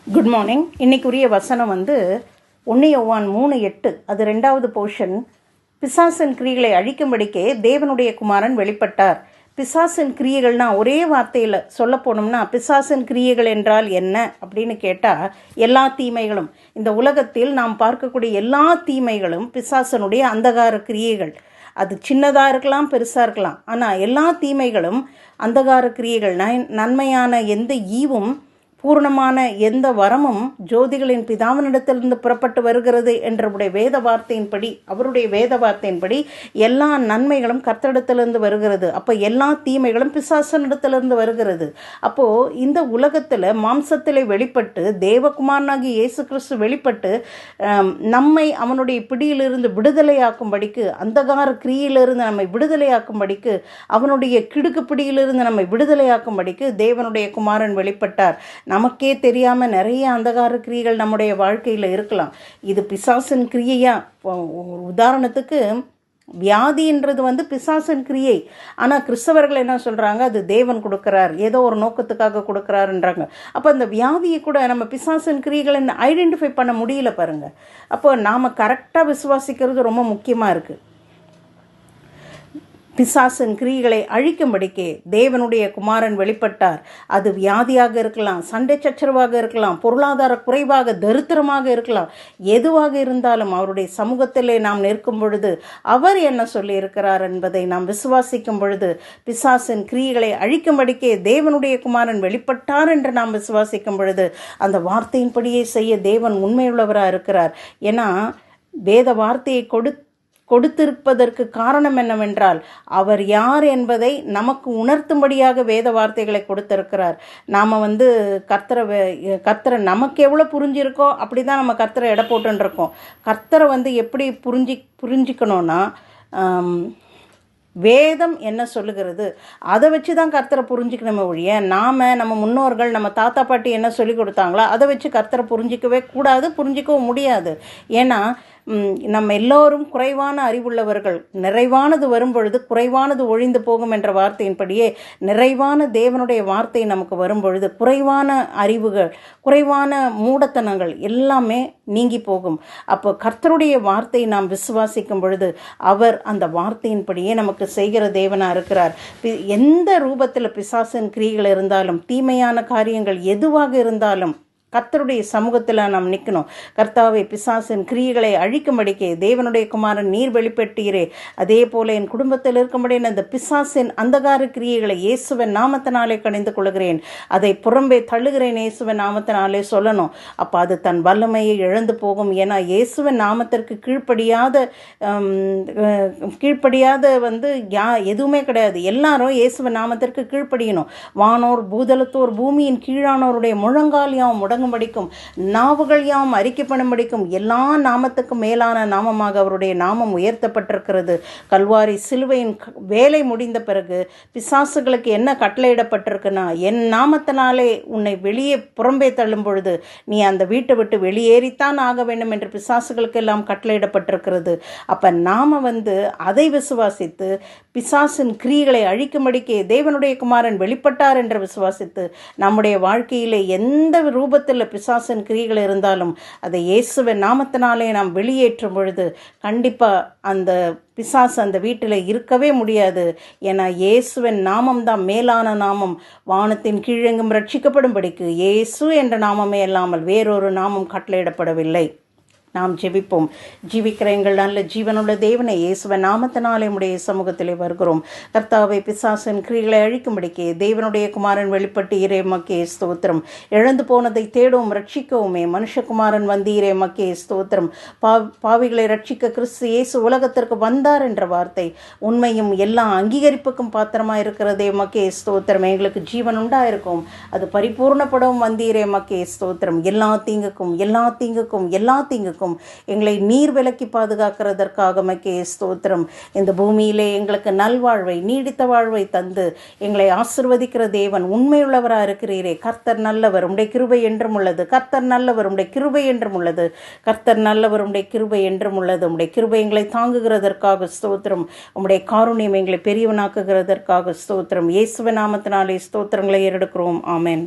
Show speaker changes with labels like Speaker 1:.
Speaker 1: Good morning. இன்றைக்குரிய வசனம் 1 யோவான் 3:8. அது 2வது போர்ஷன். பிசாசின் கிரியைகளை அழிக்கும்படிக்கே தேவனுடைய குமாரன் வெளிப்பட்டார். பிசாசின் கிரியைகள்னால் ஒரே வார்த்தையில் சொல்ல போனோம்னா, பிசாசின் கிரியைகள் என்றால் என்ன அப்படின்னு கேட்டால், எல்லா தீமைகளும், இந்த உலகத்தில் நாம் பார்க்கக்கூடிய எல்லா தீமைகளும் பிசாசனுடைய அந்தகார கிரியைகள். அது சின்னதாக இருக்கலாம், பெருசாக இருக்கலாம். ஆனால் எல்லா தீமைகளும் அந்தகார கிரியைகள். நன்மையான எந்த ஈவும் பூர்ணமான எந்த வரமும் ஜோதிகளின் பிதாவினிடத்திலிருந்து புறப்பட்டு வருகிறது என்றுடைய வேத வார்த்தையின்படி, அவருடைய வேத வார்த்தையின்படி எல்லா நன்மைகளும் கர்த்தரிடத்திலிருந்து வருகிறது. அப்போ எல்லா தீமைகளும் பிசாசனிடத்திலிருந்து வருகிறது. அப்போது இந்த உலகத்தில் மாம்சத்தில் வெளிப்பட்டு தேவகுமாரனாகி இயேசு கிறிஸ்து வெளிப்பட்டு நம்மை அவனுடைய பிடியிலிருந்து விடுதலையாக்கும்படிக்கு, அந்தகார கிரியிலிருந்து நம்மை விடுதலையாக்கும்படிக்கு, அவனுடைய கிடுக்கு பிடியிலிருந்து நம்மை விடுதலையாக்கும்படிக்கு தேவனுடைய குமாரன் வெளிப்பட்டார். நமக்கே தெரியாமல் நிறைய அந்தகார கிரியைகள் நம்முடைய வாழ்க்கையில் இருக்கலாம். இது பிசாசின் கிரியையா? உதாரணத்துக்கு வியாதின்றது பிசாசின் கிரியை. ஆனால் கிறிஸ்தவர்கள் என்ன சொல்கிறாங்க? அது தேவன் கொடுக்குறார், ஏதோ ஒரு நோக்கத்துக்காக கொடுக்குறாருன்றாங்க. அப்போ அந்த வியாதியை கூட நம்ம பிசாசின் கிரியைகளை ஐடென்டிஃபை பண்ண முடியல பாருங்கள். அப்போ நாம் கரெக்டாக விசுவாசிக்கிறது ரொம்ப முக்கியமாக இருக்குது. பிசாசின் கிரியைகளை அழிக்கும்படிக்கே தேவனுடைய குமாரன் வெளிப்பட்டார். அது வியாதியாக இருக்கலாம், சண்டை சச்சரவாக இருக்கலாம், பொருளாதார குறைவாக, தரித்திரமாக இருக்கலாம். எதுவாக இருந்தாலும் அவருடைய சமூகத்திலே நாம் நிற்கும் பொழுது அவர் என்ன சொல்லி இருக்கிறார் என்பதை நாம் விசுவாசிக்கும் பொழுது, பிசாசின் கிரியைகளை அழிக்கும்படிக்கே தேவனுடைய குமாரன் வெளிப்பட்டார் என்று நாம் விசுவாசிக்கும் பொழுது அந்த வார்த்தையின்படியே செய்ய தேவன் உண்மையுள்ளவராக இருக்கிறார். ஏன்னா வேத வார்த்தையை கொடுத்திருப்பதற்கு காரணம் என்னவென்றால், அவர் யார் என்பதை நமக்கு உணர்த்தும்படியாக வேத வார்த்தைகளை கொடுத்திருக்கிறார். நாம் கர்த்தரை நமக்கு எவ்வளோ புரிஞ்சிருக்கோ அப்படி தான் நம்ம கர்த்தரை எடை போட்டுருக்கோம். கர்த்தரை எப்படி புரிஞ்சிக்கணும்னா, வேதம் என்ன சொல்லுகிறது அதை வச்சு தான் கர்த்தரை புரிஞ்சிக்கணுமே ஒழிய, நம்ம முன்னோர்கள், நம்ம தாத்தா பாட்டி என்ன சொல்லி கொடுத்தாங்களோ அதை வச்சு கர்த்தரை புரிஞ்சிக்கவே கூடாது, புரிஞ்சிக்கவும் முடியாது. ஏன்னா நம்ம எல்லோரும் குறைவான அறிவுள்ளவர்கள். நிறைவானது வரும்பொழுது குறைவானது ஒழிந்து போகும் என்ற வார்த்தையின்படியே நிறைவான தேவனுடைய வார்த்தை நமக்கு வரும்பொழுது குறைவான அறிவுகள், குறைவான மூடத்தனங்கள் எல்லாமே நீங்கி போகும். அப்போ கர்த்தருடைய வார்த்தையை நாம் விசுவாசிக்கும் பொழுது அவர் அந்த வார்த்தையின்படியே நமக்கு செய்கிற தேவனாக இருக்கிறார். எந்த ரூபத்தில் பிசாசின் கிரியைகள் இருந்தாலும், தீமையான காரியங்கள் எதுவாக இருந்தாலும் கர்த்தருடைய சமூகத்தில் நாம் நிற்கணும். கர்த்தாவை, பிசாசின் கிரியைகளை அழிக்கும்படிக்கே தேவனுடைய குமாரன் நீர் வெளிப்பட்டீரே, அதே போல என் குடும்பத்தில் இருக்கும்படி அந்த பிசாசின் அந்தகார கிரியைகளை இயேசுவின் நாமத்தினாலே கணிந்து கொள்கிறேன், அதை புறம்பே தள்ளுகிறேன் இயேசுவின் நாமத்தினாலே சொல்லணும். அப்போ அது தன் வல்லமையை இழந்து போகும். ஏன்னா இயேசுவின் நாமத்திற்கு கீழ்ப்படியாத எதுவுமே கிடையாது. எல்லாரும் இயேசுவின் நாமத்திற்கு கீழ்ப்படியணும். வானோர் பூதலத்தோர் பூமியின் கீழானோருடைய முழங்கால் யாவும் படிக்கும், நாவுகள் யாம் அறிக்கை பண்ணும்படிக்கும் எல்லா நாமத்துக்கும் மேலான நாமமாக அவருடைய நாமம் உயர்த்தப்பட்டிருக்கிறது. கல்வாரி சிலுவையின் வேலை முடிந்த பிறகு பிசாசுகளுக்கு என்ன கட்டளையிடப்பட்டிருக்குன்னா, என் நாமத்தினாலே உன்னை வெளியே புறம்பே தள்ளும் பொழுது நீ அந்த வீட்டை விட்டு வெளியேறித்தான் ஆக வேண்டும் என்று பிசாசுகளுக்கு எல்லாம் கட்டளையிடப்பட்டிருக்கிறது. அப்போ நாம் அதை விசுவாசித்து பிசாசின் கிரியைகளை அழிக்கும்படிக்கே தேவனுடைய குமாரன் வெளிப்பட்டார் என்று விசுவாசித்து நம்முடைய வாழ்க்கையிலே எந்த ரூபத்தில் பிசாசின் கிரியைகள் இருந்தாலும் அதை இயேசுவின் நாமத்தினாலே நாம் வெளியேற்றும் பொழுது கண்டிப்பாக அந்த பிசாசு அந்த வீட்டில் இருக்கவே முடியாது. ஏன்னா இயேசுவின் நாமம் தான் மேலான நாமம். வானத்தின் கீழெங்கும் ரட்சிக்கப்படும்படிக்கு இயேசு என்ற நாமமே இல்லாமல் வேறொரு நாமம் கட்டளையிடப்படவில்லை. நாம் ஜெபிப்போம். ஜீவிக்கிற எங்கள் நல்ல ஜீவனுள்ள தேவனை, இயேசுவின் நாமத்தினாலே உடைய சமூகத்திலே வருகிறோம். கர்த்தாவை, பிசாசின் கிரியைகளை அழிக்கும்படிக்கே தேவனுடைய குமாரன் வெளிப்பட்டீரே, மக்கே ஸ்தோத்திரம். இழந்து போனதை தேடவும் ரட்சிக்கவுமே மனுஷகுமாரன் வந்தீரே, மக்கே ஸ்தோத்திரம். பாவிகளை ரட்சிக்க கிறிஸ்து இயேசு உலகத்திற்கு வந்தார் என்ற வார்த்தை உண்மையும் எல்லா அங்கீகரிப்புக்கும் பாத்திரமாக இருக்கிறதே, மக்கே ஸ்தோத்திரம். எங்களுக்கு ஜீவன் உண்டாயிருக்கும், அது பரிபூர்ணப்படவும் வந்தீரே, மக்கே ஸ்தோத்திரம். எல்லா தீங்குக்கும் எங்களை நீர் விலக்கி பாதுகாக்கிறதற்காக மக்கே ஸ்தோத்திரம். இந்த பூமியிலே எங்களுக்கு நல்வாழ்வை, நீடித்த வாழ்வை தந்து எங்களை ஆசிர்வதிக்கிற தேவன் உண்மையுள்ளவராக இருக்கிறீரே. கர்த்தர் நல்லவர், உம்முடைய கிருபை என்றும் உள்ளது. கர்த்தர் நல்லவர், உம்முடைய கிருபை என்றும் உள்ளது. கர்த்தர் நல்லவர், உம்முடைய கிருபை என்றும் உள்ளது. உம்முடைய கிருபை எங்களை தாங்குகிறதற்காக ஸ்தோத்திரம். உம்முடைய காருண்யம் எங்களை பெரியவனாக்குகிறதற்காக ஸ்தோத்திரம். இயேசுவின் நாமத்தினாலே ஸ்தோத்திரங்களை ஏறெடுக்கிறோம். ஆமென்.